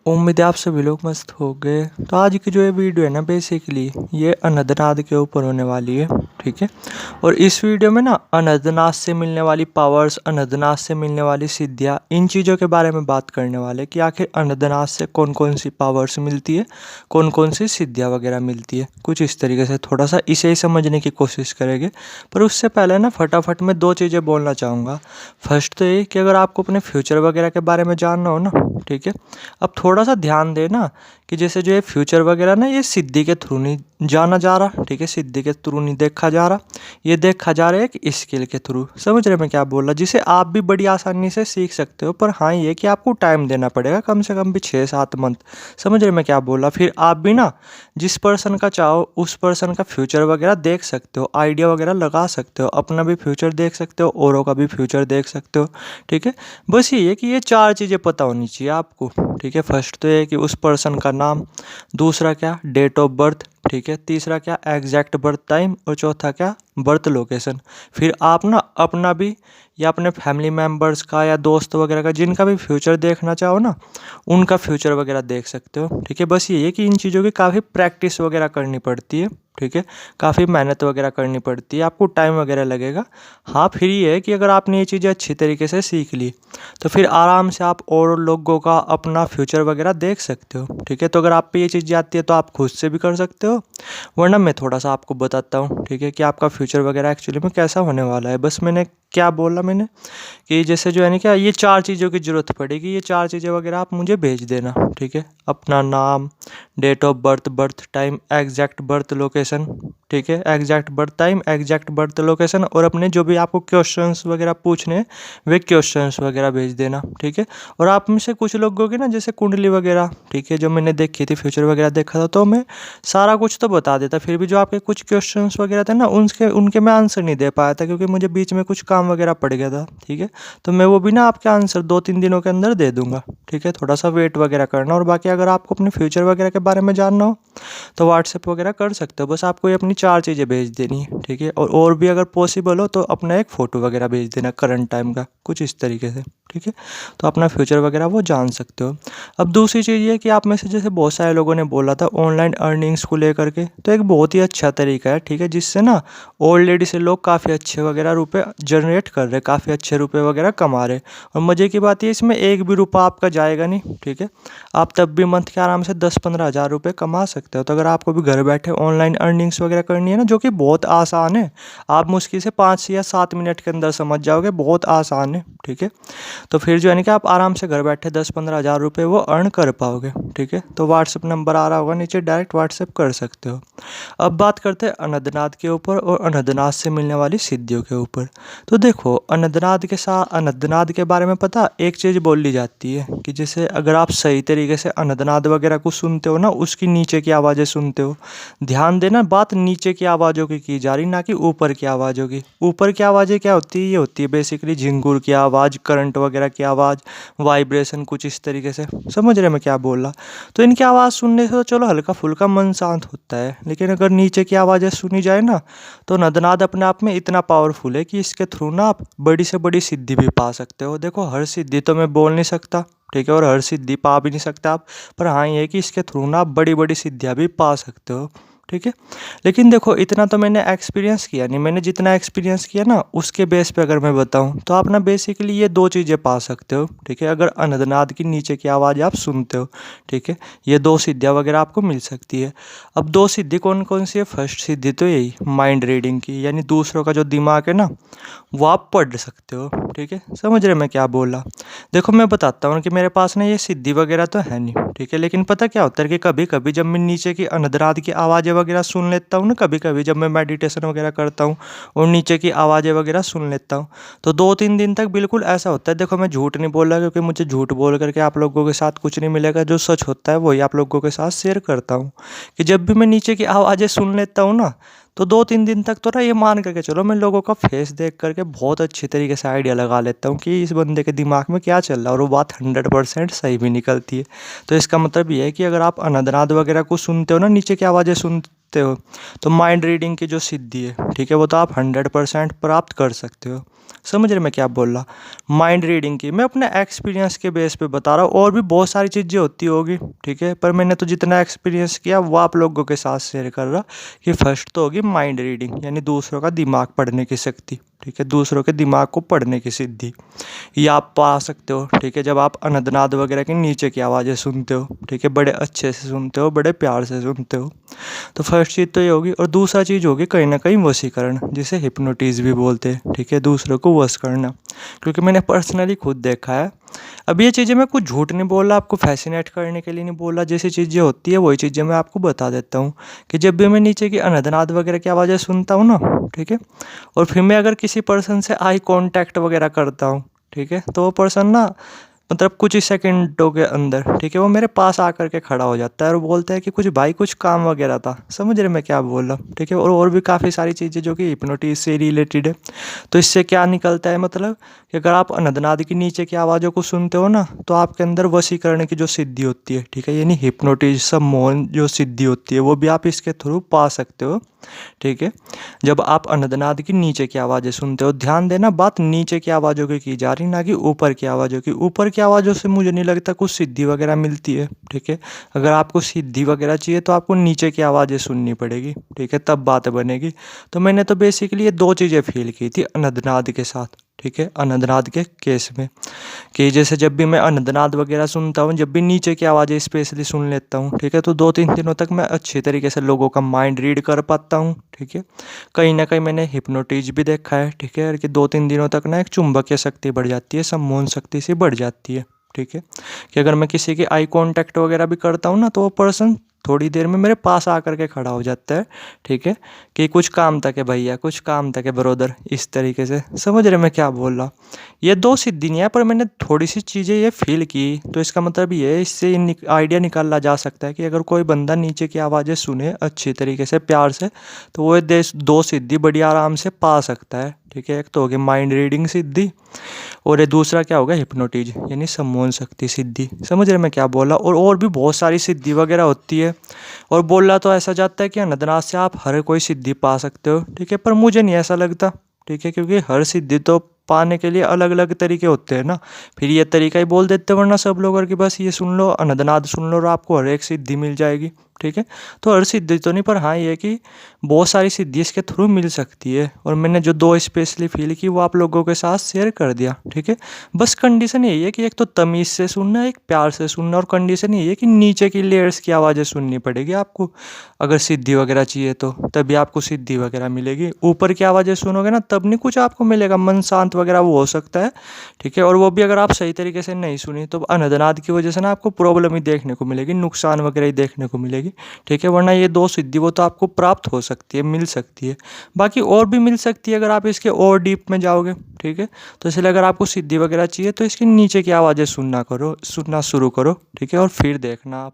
उम्मीद है आप सभी लोग मस्त हो गए। तो आज की जो ये वीडियो है ना, बेसिकली ये अनंतनाद के ऊपर होने वाली है, ठीक है। और इस वीडियो में ना अनंतनाद से मिलने वाली पावर्स, अनंतनाद से मिलने वाली सिद्धियाँ, इन चीज़ों के बारे में बात करने वाले कि आखिर अनंतनाद से कौन कौन सी पावर्स मिलती है, कौन कौन सी सिद्धियाँ वगैरह मिलती है। कुछ इस तरीके से थोड़ा सा इसे ही समझने की कोशिश करेंगे। पर उससे पहले ना फटाफट मैं दो चीज़ें बोलना चाहूँगा। फर्स्ट तो ये कि अगर आपको अपने फ्यूचर वगैरह के बारे में जानना हो ना, ठीक है, अब थोड़ा सा ध्यान देना कि जैसे जो ये फ्यूचर वगैरह ना, ये सिद्धि के थ्रू नहीं जाना जा रहा, ठीक है, सिद्धि के थ्रू नहीं देखा जा रहा, ये देखा जा रहा है कि स्किल के थ्रू। समझ रहे मैं क्या बोल रहा, जिसे आप भी बड़ी आसानी से सीख सकते हो। पर हाँ, ये कि आपको टाइम देना पड़ेगा, कम से कम भी 6-7 मंथ। समझ रहे मैं क्या बोल रहा। फिर आप भी ना जिस पर्सन का चाहो उस पर्सन का फ्यूचर वगैरह देख सकते हो, आइडिया वगैरह लगा सकते हो, अपना भी फ्यूचर देख सकते हो, औरों का भी फ्यूचर देख सकते हो, ठीक है। बस ये है कि ये 4 चीज़ें पता होनी चाहिए आपको, ठीक है। फर्स्ट तो ये कि उस पर्सन का नाम, दूसरा क्या डेट ऑफ बर्थ, ठीक है, तीसरा क्या एग्जैक्ट बर्थ टाइम, और चौथा क्या बर्थ लोकेशन। फिर आप ना अपना भी या अपने फैमिली मेम्बर्स का या दोस्त वगैरह का जिनका भी फ्यूचर देखना चाहो ना, उनका फ्यूचर वगैरह देख सकते हो, ठीक है। बस ये है कि इन चीज़ों की काफ़ी प्रैक्टिस वगैरह करनी पड़ती है, ठीक है, काफ़ी मेहनत वगैरह करनी पड़ती है, आपको टाइम वगैरह लगेगा। हाँ, फिर ये है कि अगर आपने ये चीज़ें अच्छी तरीके से सीख ली तो फिर आराम से आप और लोगों का अपना फ्यूचर वगैरह देख सकते हो, ठीक है। तो अगर आप पे ये चीज़ आती है तो आप खुद से भी कर सकते हो, वरना मैं थोड़ा सा आपको बताता हूँ, ठीक है, कि आपका फ्यूचर वगैरह एक्चुअली में कैसा होने वाला है। बस मैंने क्या बोला मैंने कि जैसे जो है ना, क्या ये 4 चीज़ों की ज़रूरत पड़ेगी, ये 4 चीज़ें वगैरह आप मुझे भेज देना, ठीक है। अपना नाम, date of birth, birth time, exact birth location, ठीक है, exact birth time, exact birth location, और अपने जो भी आपको क्वेश्चंस वगैरह पूछने हैं वे क्वेश्चंस वगैरह भेज देना, ठीक है। और आप में से कुछ लोगों की ना जैसे कुंडली वगैरह, ठीक है, जो मैंने देखी थी, फ्यूचर वगैरह देखा था, तो मैं सारा कुछ तो बता देता, फिर भी जो आपके कुछ क्वेश्चंस वगैरह थे ना उनके मैं आंसर नहीं दे पाया था, क्योंकि मुझे बीच में कुछ काम वगैरह पड़ गया था, ठीक है। तो मैं वो भी ना आपके आंसर 2-3 दिनों के अंदर दे दूंगा, ठीक है। थोड़ा सा वेट वगैरह करना। और बाकी अगर आपको अपने फ्यूचर वगैरह के बारे में जानना हो तो व्हाट्सएप वगैरह कर सकते हो। बस आपको ये अपनी 4 चीज़ें भेज देनी है, ठीक है। और भी अगर पॉसिबल हो तो अपना एक फ़ोटो वगैरह भेज देना करंट टाइम का, कुछ इस तरीके से, ठीक है। तो अपना फ्यूचर वगैरह वो जान सकते हो। अब दूसरी चीज़ ये कि आप में से जैसे बहुत सारे लोगों ने बोला था ऑनलाइन अर्निंग्स को लेकर के, तो एक बहुत ही अच्छा तरीका है, ठीक है, जिससे ना ऑलरेडी से लोग काफ़ी अच्छे वगैरह रुपए जनरेट कर रहे, काफ़ी अच्छे रुपए वगैरह कमा रहे। और मज़े की बात ये, इसमें एक भी रुपया आपका जाएगा नहीं, ठीक है। आप तब भी मंथ के आराम से 10-15 हज़ार रुपये कमा सकते हो। तो अगर आपको भी घर बैठे ऑनलाइन अर्निंग्स वगैरह करनी है ना, जो कि बहुत आसान है, आप मुश्किल से 5 से या 7 मिनट के अंदर समझ जाओगे, बहुत आसान है, ठीक है। तो फिर जो है ना कि आप आराम से घर बैठे 10-15 हज़ार रुपये वो अर्न कर पाओगे, ठीक है। तो व्हाट्सएप नंबर आ रहा होगा नीचे, डायरेक्ट व्हाट्सएप कर सकते हो। अब बात करते हैं अनंतनाद के ऊपर और अनंतनाद से मिलने वाली सिद्धियों के ऊपर। तो देखो, अनंतनाद के बारे में पता एक चीज़ बोली जाती है कि जैसे अगर आप सही तरीके से अनंतनाद वगैरह को सुनते हो ना, उसकी नीचे की आवाज़ें सुनते हो, ध्यान देना, बात नीचे की आवाज़ों की जा रही, ना कि ऊपर की आवाज़ों की। ऊपर की आवाज़ें क्या होती है, ये होती है बेसिकली झिंगुर की आवाज़, करंट वगैरह की आवाज़, वाइब्रेशन, कुछ इस तरीके से। समझ रहे मैं क्या बोल रहा। तो इनकी आवाज़ सुनने से तो चलो हल्का फुल्का मन शांत होता है, लेकिन अगर नीचे की आवाज़ें सुनी जाए ना, तो अनंतनाद अपने आप में इतना पावरफुल है कि इसके थ्रू ना आप बड़ी से बड़ी सिद्धि भी पा सकते हो। देखो, हर सिद्धि तो मैं बोल नहीं सकता, ठीक है, और हर सिद्धि पा भी नहीं सकता आप, पर हाँ ये है कि इसके थ्रू ना आप बड़ी बड़ी सिद्धियाँ भी पा सकते हो, ठीक है। लेकिन देखो, इतना तो मैंने एक्सपीरियंस किया नहीं, मैंने जितना एक्सपीरियंस किया ना उसके बेस पे अगर मैं बताऊं तो आप ना बेसिकली ये 2 चीज़ें पा सकते हो, ठीक है। अगर अनंतनाद की नीचे की आवाज़ आप सुनते हो, ठीक है, ये 2 सिद्धियाँ वगैरह आपको मिल सकती है। अब 2 सिद्धि कौन कौन सी है। फर्स्ट सिद्धि तो यही माइंड रीडिंग की, यानी दूसरों का जो दिमाग है ना वो आप पढ़ सकते हो, ठीक है। समझ रहे मैं क्या बोला। देखो, मैं बताता हूँ कि मेरे पास ना ये सिद्धि वगैरह तो है नहीं, ठीक है, लेकिन पता क्या होता है कि कभी कभी जब मैं नीचे की अनंतनाद की आवाज़ें वगैरह सुन लेता हूँ ना, कभी कभी जब मैं मेडिटेशन वगैरह करता हूँ और नीचे की आवाज़ें वगैरह सुन लेता हूँ, तो 2-3 दिन तक बिल्कुल ऐसा होता है। देखो, मैं झूठ नहीं बोल रहा, क्योंकि मुझे झूठ बोल करके आप लोगों के साथ कुछ नहीं मिलेगा। जो सच होता है वही आप लोगों के साथ शेयर करता हूँ, कि जब भी मैं नीचे की आवाज़ें सुन लेता हूँ ना, तो 2-3 दिन तक तो ना ये मान करके चलो, मैं लोगों का फेस देख करके बहुत अच्छी तरीके से आइडिया लगा लेता हूँ कि इस बंदे के दिमाग में क्या चल रहा है, और वो बात 100% सही भी निकलती है। तो इसका मतलब ये है कि अगर आप अनंतनाद वगैरह को सुनते हो ना, नीचे की आवाज़ें सकते हो। तो माइंड रीडिंग की जो सिद्धि है, ठीक है, वो तो आप 100% प्राप्त कर सकते हो। समझ रहे मैं क्या बोल रहा? माइंड रीडिंग की मैं अपने एक्सपीरियंस के बेस पे बता रहा हूँ, और भी बहुत सारी चीज़ें होती होगी, ठीक है, पर मैंने तो जितना एक्सपीरियंस किया वो आप लोगों के साथ शेयर कर रहा कि फर्स्ट तो होगी माइंड रीडिंग, यानी दूसरों का दिमाग पढ़ने की शक्ति, ठीक है, दूसरों के दिमाग को पढ़ने की सिद्धि। ये आप पा सकते हो, ठीक है, जब आप अनंतनाद वगैरह के नीचे की आवाज़ें सुनते हो, ठीक है, बड़े अच्छे से सुनते हो, बड़े प्यार से सुनते हो। तो फर्स्ट चीज़ तो ये होगी, और दूसरा चीज़ होगी कहीं ना कहीं वशीकरण, जिसे हिप्नोटिज़ भी बोलते हैं, ठीक है, दूसरों को वश करना। क्योंकि मैंने पर्सनली खुद देखा है। अब ये चीज़ें मैं कुछ झूठ नहीं बोल रहा, आपको फैसिनेट करने के लिए नहीं बोल रहा, जैसी चीज़ें होती है वही चीज़ें मैं आपको बता देता हूँ कि जब भी मैं नीचे की अनंतनाद वगैरह की आवाज़ें सुनता हूँ ना, ठीक है, और फिर मैं अगर किसी पर्सन से आई कांटेक्ट वगैरह करता हूँ, ठीक है, तो वो पर्सन ना मतलब कुछ ही सेकंडों के अंदर, ठीक है, वो मेरे पास आकर के खड़ा हो जाता है और बोलता है कि कुछ भाई कुछ काम वगैरह था। समझ रहे मैं क्या बोल रहा हूँ, ठीक है, और भी काफ़ी सारी चीज़ें जो कि हिप्नोटिज़ से रिलेटेड है। तो इससे क्या निकलता है, मतलब कि अगर आप अनंतनाद की नीचे की आवाज़ों को सुनते हो ना, तो आपके अंदर वशीकरण की जो सिद्धि होती है, ठीक है, यानी हिप्नोटिज्म मोहन जो सिद्धि होती है, वो भी आप इसके थ्रू पा सकते हो, ठीक है। जब आप अनंतनाद की नीचे की आवाज़ें सुनते हो, ध्यान देना बात नीचे की आवाज़ों की जा रही, ना कि ऊपर की आवाज़ों की। ऊपर की आवाज़ों से मुझे नहीं लगता कुछ सिद्धि वगैरह मिलती है, ठीक है। अगर आपको सिद्धि वगैरह चाहिए तो आपको नीचे की आवाज़ें सुननी पड़ेगी, ठीक है, तब बात बनेगी। तो मैंने तो बेसिकली ये दो चीज़ें फील की थी अनंतनाद के साथ, ठीक है, अनंतनाद के केस में, कि जैसे जब भी मैं अनंतनाद वगैरह सुनता हूँ, जब भी नीचे की आवाज़ें स्पेशली सुन लेता हूँ, ठीक है, तो 2-3 दिनों तक मैं अच्छी तरीके से लोगों का माइंड रीड कर पाता हूँ, ठीक है। कहीं ना कहीं मैंने हिप्नोटिज भी देखा है, ठीक है, कि 2-3 दिनों तक ना एक चुंबकीय शक्ति बढ़ जाती है, सम्मोहन शक्ति से बढ़ जाती है, ठीक है, कि अगर मैं किसी के आई कांटेक्ट वगैरह भी करता हूँ ना, तो वो पर्सन थोड़ी देर में मेरे पास आकर के खड़ा हो जाता है, ठीक है, कि कुछ काम तक है भैया, कुछ काम तक है ब्रदर, इस तरीके से। समझ रहे मैं क्या बोल रहा? ये दो सिद्धि नहीं है, पर मैंने थोड़ी सी चीज़ें ये फील की, तो इसका मतलब ये है, इससे आइडिया निकाला जा सकता है कि अगर कोई बंदा नीचे की आवाज़ें सुने अच्छी तरीके से प्यार से, तो वो दो सिद्धि बड़ी आराम से पा सकता है, ठीक है। एक तो होगी माइंड रीडिंग सिद्धि, और ये दूसरा क्या होगा, हिप्नोटिज यानी सम्मोहन शक्ति सिद्धि। समझ रहे मैं क्या बोला? और भी बहुत सारी सिद्धि वगैरह होती है, और बोला तो ऐसा जाता है कि अनंतनाद से आप हर कोई सिद्धि पा सकते हो, ठीक है, पर मुझे नहीं ऐसा लगता, ठीक है, क्योंकि हर सिद्धि तो पाने के लिए अलग अलग तरीके होते हैं ना। फिर ये तरीका ही बोल देते, वरना सब लोग कि बस ये सुन लो, अनंतनाद सुन लो और आपको हर एक सिद्धि मिल जाएगी, ठीक है। तो हर सिद्धि तो नहीं, पर हाँ ये कि बहुत सारी सिद्धि इसके थ्रू मिल सकती है, और मैंने जो दो स्पेशली फील की वो आप लोगों के साथ शेयर कर दिया, ठीक है। बस कंडीशन यही है कि एक तो तमीज़ से सुनना, एक प्यार से सुनना, और कंडीशन यही है कि नीचे की लेयर्स की आवाज़ें सुननी पड़ेगी आपको, अगर सिद्धि वगैरह चाहिए तो तभी आपको सिद्धि वगैरह मिलेगी। ऊपर की आवाज़ें सुनोगे ना, तब नहीं कुछ आपको मिलेगा, मन शांत वगैरह वो हो सकता है, ठीक है, और वो भी अगर आप सही तरीके से नहीं सुनी, तो अनंतनाद की वजह से ना आपको प्रॉब्लम ही देखने को मिलेगी, नुकसान वगैरह ही देखने को मिलेगी, ठीक है। वरना ये दो सिद्धि वो तो आपको प्राप्त हो सकती है, मिल सकती है, बाकी और भी मिल सकती है अगर आप इसके और डीप में जाओगे, ठीक है। तो इसलिए अगर आपको सिद्धि वगैरह चाहिए तो इसके नीचे की आवाज़ें सुनना शुरू करो, ठीक है, और फिर देखना आप।